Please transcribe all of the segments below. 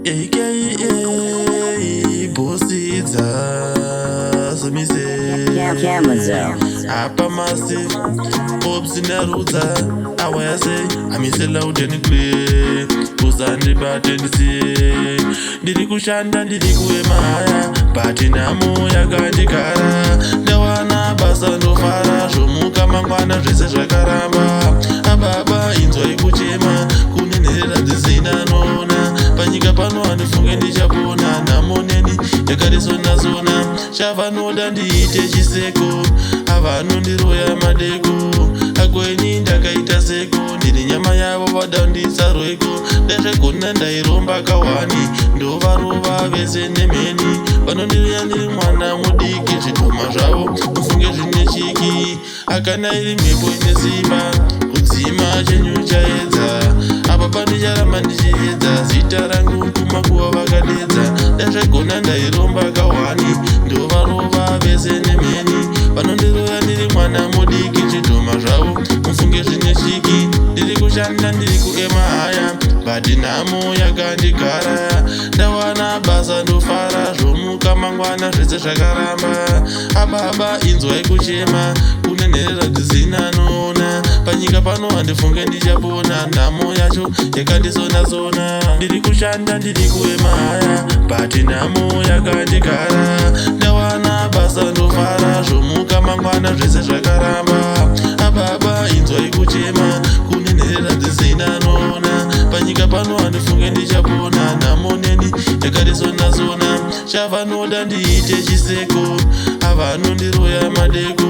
aka Bossidza Samise Apa Massive Obs Narutsa Awase Amise loud and clear Kusandri batenisi Ndiri kushanda ndiri kuemaya Bati namu yakandikara Ndawana basa ndofara Zvomuka mangwana zvese zvakaramba Ababa inzwa ikuchema Kunenerera dzisina nona Panyika pano handifunge ndichapona Namoneni yakarisona-sona Chavanoda ndiite chiseko Avanondiroya madeko Akweni ndakaita seko Ndiri nyama yavo vada nditsarweko Ndazvagona ndairomba kawani Ndovarova vese nemheni Vanondiroya ndiri mwana mudiki Zvitoma zvavo ufunge zvine chiki Akana iri mhepo ine simba Kudzima chenyu chaedza Apa pandicharamba ndichiedza Zita rangu kumakuva vakadedza Ndazvagona ndairomba kawani Ndovarova vese nemheni Vanondiroya ndiri mwana mudiki Zvitoma zvavo ufunge zvine chiki Ndiri kushanda ndiri kuema haya Bati nhamo yakandigara Ndawana basa ndofara Zvomuka mangwana zvese zvakaramba Ababa inzwa ikuchema Kunenerera dzisina nona Panyika pano handifunge ndichapona Nhamo yacho yakandisona-sona Ndiri kushanda ndiri kuema haya Bati nhamo yakandigara Ndawana basa ndofara Zvomuka mangwana zvese zvakaramba Ababa inzwa ikuchema Kunenerera dzisina nona Panyika pano handifunge ndichapona Namoneni yakandisona-sona Chavanoda ndiite chiseko Avanondiroya madeko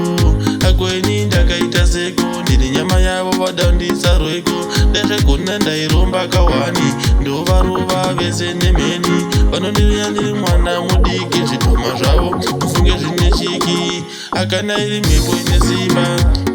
Akweni ndakaita seko Ndiri nyama yavo vada nditsarweko Ndazvagona ndairomba kawani Ndovarova vese nemheni Vanondiroya ndiri mwana mudiki Zvitoma zvavo ufunge zvine chiki Akana iri mhepo ine simba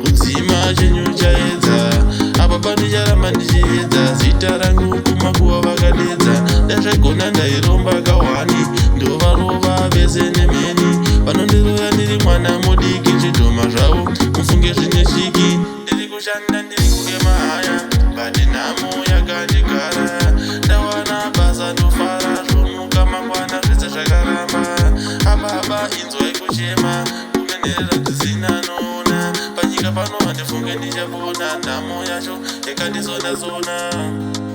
Kudzima chenyu chaedza Apa pandicharamba ndichiedza Zita rangu kumakuva vakadedza Ndazvagona ndairomba kawani Ndovarova vese nemheni Vanondiroya ndiri mwana mudiki Zvitoma zvavo ufunge zvine chiki Ndiri kushanda ndiri kuema haya Bati nhamo yakandigara Ndawana basa ndofara Zvomuka mangwana zvese zvakaramba Ababa inzwa ikuchema Kunenerera dzisina nona Panyika pano handifunge ndichapona Nhamo yacho yakandisona-sona